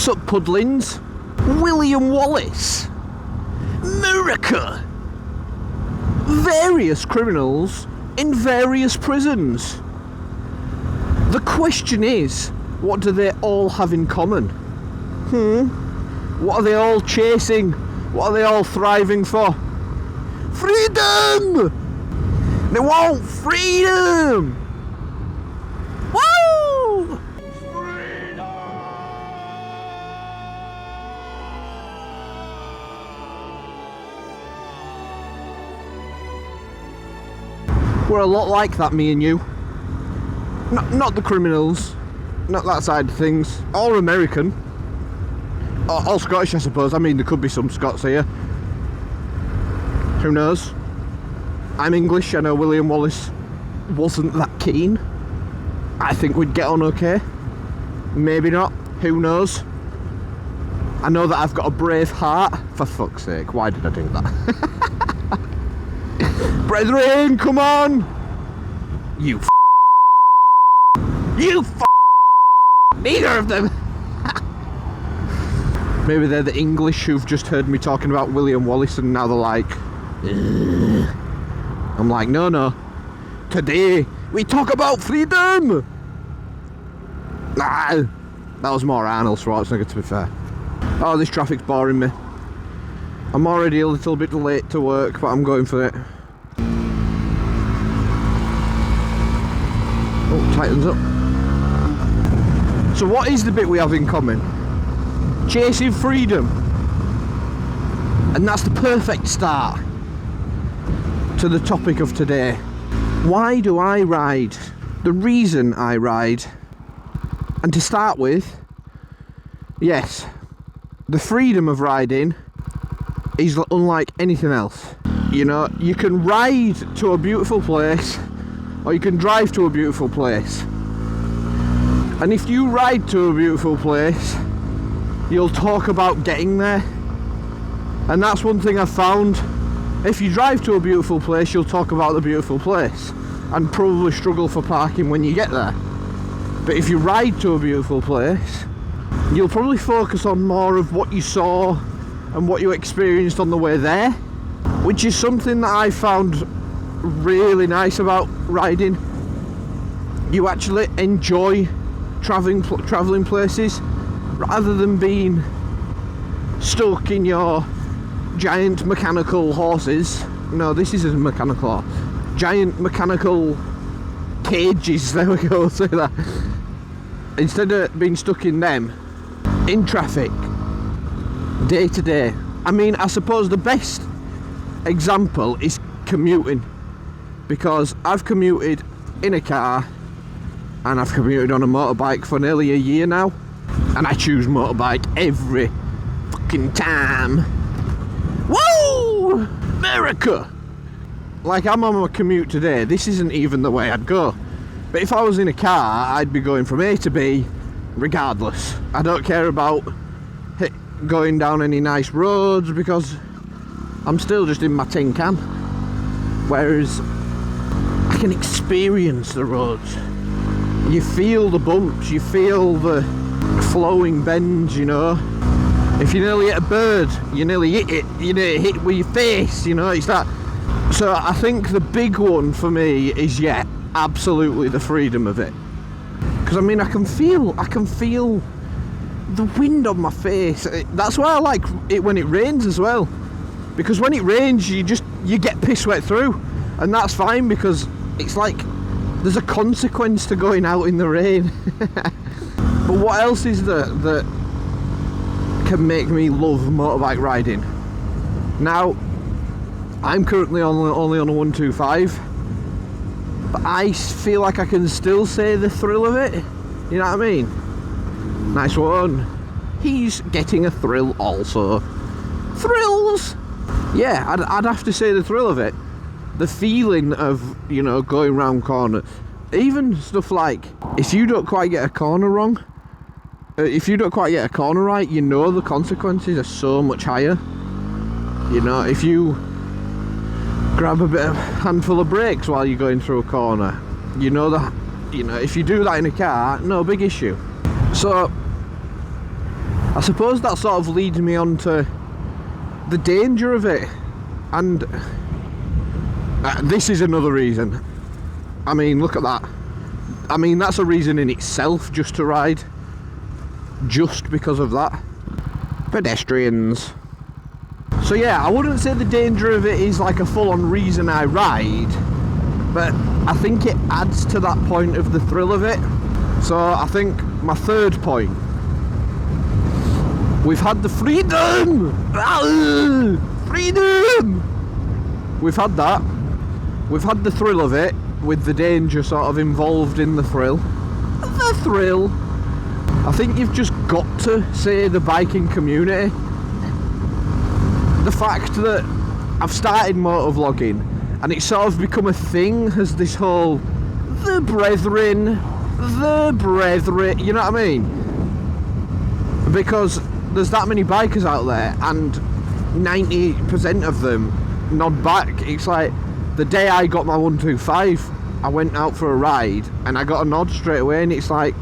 Wassup, Pudlings? William Wallace? America? Various criminals in various prisons. The question is, what do they all have in common? What are they all chasing? What are they all thriving for? Freedom! They want freedom! Woo! We're a lot like that, me and you. Not the criminals, not that side of things. All American. All Scottish, I suppose. I mean, there could be some Scots here. Who knows? I'm English. I know William Wallace wasn't that keen. I think we'd get on okay. Maybe not. Who knows? I know that I've got a brave heart. For fuck's sake, why did I do that? Brethren, come on! You f***. You f***. Neither of them! Maybe they're the English who've just heard me talking about William Wallace and now they're like... Ugh. I'm like, no. Today, we talk about freedom! Nah, that was more Arnold Schwarzenegger, to be fair. Oh, this traffic's boring me. I'm already a little bit late to work, but I'm going for it. Oh, tightens up. So what is the bit we have in common? Chasing freedom. And that's the perfect start to the topic of today. Why do I ride? The reason I ride. And to start with, yes, the freedom of riding is unlike anything else. You know, you can ride to a beautiful place or you can drive to a beautiful place. And if you ride to a beautiful place, you'll talk about getting there. And that's one thing I've found. If you drive to a beautiful place, you'll talk about the beautiful place and probably struggle for parking when you get there. But if you ride to a beautiful place, you'll probably focus on more of what you saw and what you experienced on the way there, which is something that I found really nice about riding. You actually enjoy travelling places rather than being stuck in your giant mechanical horses. No, this isn't mechanical horse. Giant mechanical cages, there we go, say that. Instead of being stuck in them, in traffic, day to day. I mean, I suppose the best example is commuting, because I've commuted in a car and I've commuted on a motorbike for nearly a year now, and I choose motorbike every fucking time. Woo! America! Like, I'm on a commute today, this isn't even the way I'd go. But if I was in a car, I'd be going from A to B regardless. I don't care about going down any nice roads because I'm still just in my tin can. Whereas I can experience the roads. You feel the bumps, you feel the flowing bends, you know. If you nearly hit a bird, you nearly hit it, you nearly hit with your face, you know, it's that. So I think the big one for me is, yeah, absolutely the freedom of it. Because I mean, I can feel the wind on my face. That's why I like it when it rains as well, because when it rains you get piss wet through, and that's fine because it's like there's a consequence to going out in the rain. But what else is there that can make me love motorbike riding? Now, I'm currently only on a 125, but I feel like I can still say the thrill of it. You know what I mean? Nice one. He's getting a thrill also. Thrills! Yeah, I'd have to say the thrill of it. The feeling of, you know, going round corners. Even stuff like, if you don't quite get a corner wrong, if you don't quite get a corner right, you know the consequences are so much higher. You know, if you grab a handful of brakes while you're going through a corner, you know that, you know, if you do that in a car, no big issue. So I suppose that sort of leads me on to the danger of it, and this is another reason. I mean, look at that. I mean, that's a reason in itself just to ride, just because of that. Pedestrians. So yeah, I wouldn't say the danger of it is like a full-on reason I ride, but I think it adds to that point of the thrill of it. So I think my third point, we've had the freedom! Freedom! We've had that. We've had the thrill of it, with the danger sort of involved in the thrill. The thrill. I think you've just got to say the biking community. The fact that I've started motovlogging and it's sort of become a thing as this whole the brethren, you know what I mean? Because there's that many bikers out there and 90% of them nod back. It's like the day I got my 125, I went out for a ride and I got a nod straight away, and it's like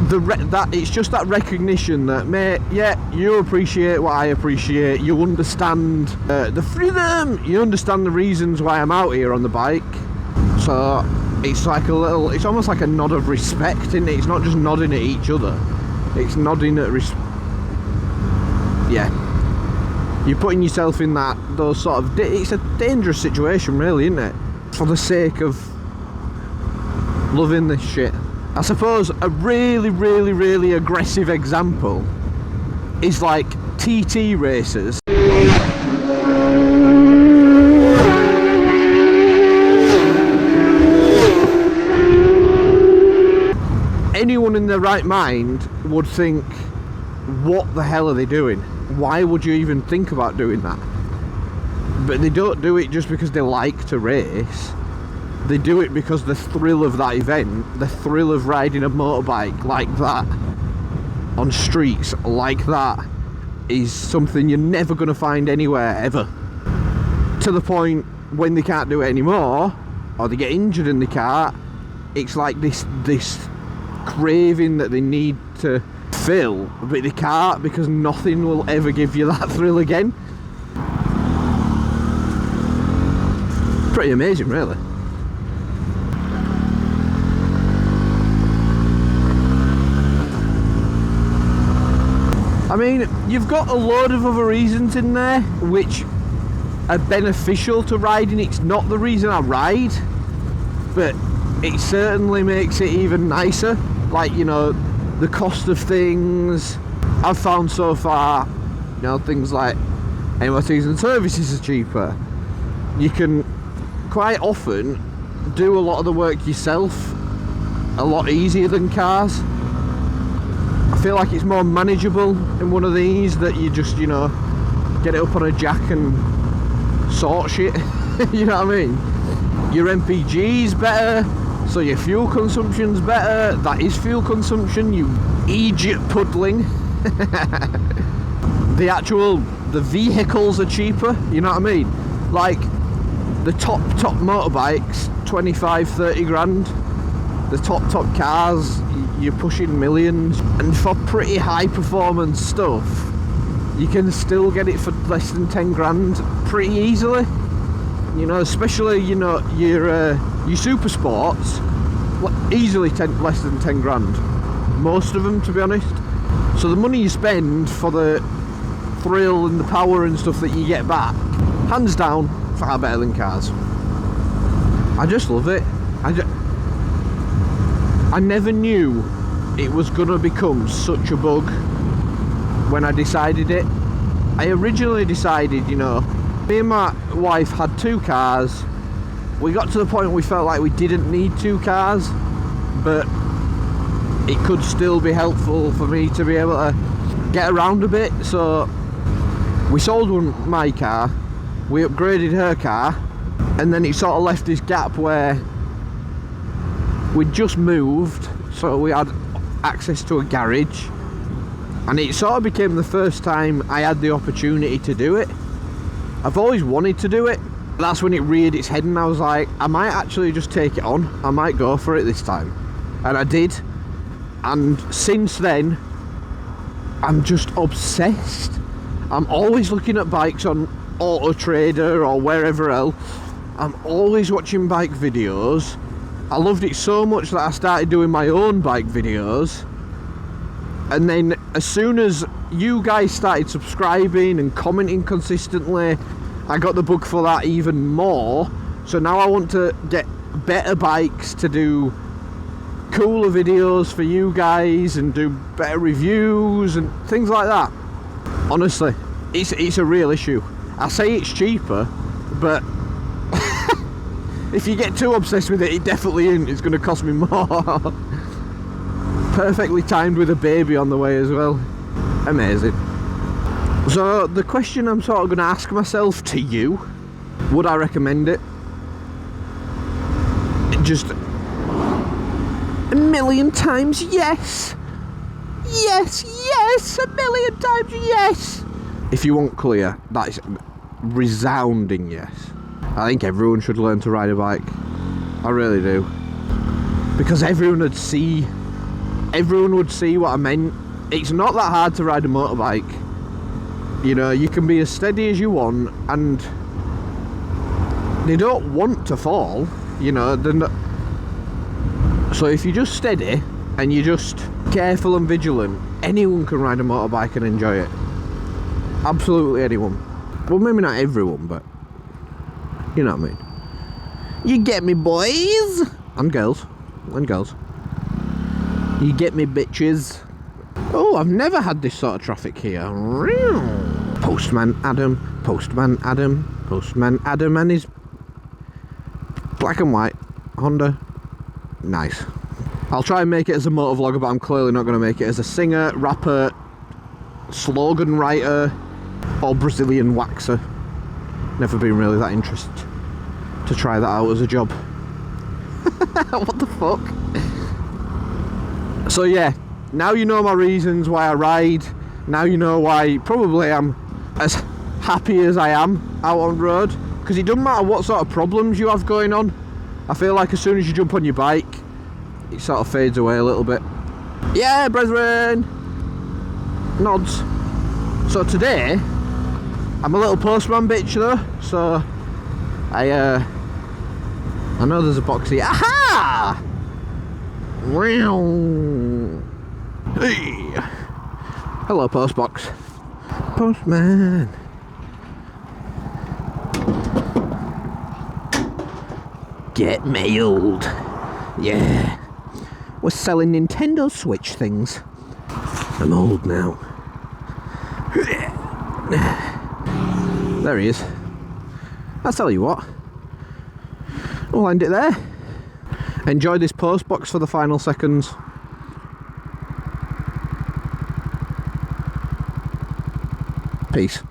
it's just that recognition that, mate, yeah, you appreciate what I appreciate, you understand the freedom, you understand the reasons why I'm out here on the bike. So it's like it's almost like a nod of respect, isn't it? It's not just nodding at each other, it's nodding at yeah, you're putting yourself in those sort of it's a dangerous situation, really, isn't it, for the sake of loving this shit. I suppose a really aggressive example is like TT races. Anyone in their right mind would think, what the hell are they doing? Why would you even think about doing that? But they don't do it just because they like to race. They do it because the thrill of that event, the thrill of riding a motorbike like that, on streets like that, is something you're never going to find anywhere ever. To the point when they can't do it anymore, or they get injured in the car, it's like this craving that they need to fill, but they can't because nothing will ever give you that thrill again. Pretty amazing, really. I mean, you've got a load of other reasons in there which are beneficial to riding. It's not the reason I ride, but it certainly makes it even nicer. Like, you know, the cost of things I've found so far, you know, things like MOTs and services are cheaper. You can quite often do a lot of the work yourself a lot easier than cars. I feel like it's more manageable in one of these, that you just, you know, get it up on a jack and sort shit. You know what I mean? Your MPG's better, so your fuel consumption's better. That is fuel consumption, you idiot Pudling. The vehicles are cheaper, you know what I mean? Like, the top motorbikes, 25-30 grand. The top cars, you're pushing millions, and for pretty high performance stuff you can still get it for less than 10 grand pretty easily, you know, especially, you know, your super sports, easily less than 10 grand, most of them, to be honest. So the money you spend for the thrill and the power and stuff that you get back, hands down, far better than cars. I just love it. I never knew it was gonna become such a bug when I decided it. I originally decided, you know, me and my wife had 2 cars. We got to the point where we felt like we didn't need 2 cars, but it could still be helpful for me to be able to get around a bit. So we sold my car, we upgraded her car, and then it sort of left this gap where we'd just moved, so we had access to a garage, and it sort of became the first time I had the opportunity to do it. I've always wanted to do it. That's when it reared its head, and I was like, I might actually just take it on. I might go for it this time. And I did. And since then, I'm just obsessed. I'm always looking at bikes on Auto Trader or wherever else. I'm always watching bike videos. I loved it so much that I started doing my own bike videos. And then as soon as you guys started subscribing and commenting consistently, I got the bug for that even more. So now I want to get better bikes to do cooler videos for you guys and do better reviews and things like that. Honestly, it's a real issue. I say it's cheaper, but if you get too obsessed with it, it definitely isn't. It's going to cost me more. Perfectly timed with a baby on the way as well. Amazing. So the question I'm sort of going to ask myself to you, would I recommend it? Just a million times yes. Yes, yes, a million times yes. If you want clear, that is resounding yes. I think everyone should learn to ride a bike. I really do. Because everyone would see what I meant. It's not that hard to ride a motorbike. You know, you can be as steady as you want, and they don't want to fall, you know. So if you're just steady and you're just careful and vigilant, anyone can ride a motorbike and enjoy it. Absolutely anyone. Well, maybe not everyone, but you know what I mean. You get me, boys and girls. You get me, bitches. Oh, I've never had this sort of traffic here. Postman Adam and his black and white Honda. Nice. I'll try and make it as a motovlogger, but I'm clearly not going to make it as a singer, rapper, slogan writer, or Brazilian waxer. Never been really that interested to try that out as a job. What the fuck? So yeah, now you know my reasons why I ride. Now you know why probably I'm as happy as I am out on road. Because it doesn't matter what sort of problems you have going on. I feel like as soon as you jump on your bike, it sort of fades away a little bit. Yeah, brethren! Nods. So today, I'm a little postman bitch though, so I know there's a box here. Aha! Hey! Hello, postbox. Postman. Get mailed. Yeah. We're selling Nintendo Switch things. I'm old now. There he is. I'll tell you what. We'll end it there. Enjoy this postbox for the final seconds. Peace.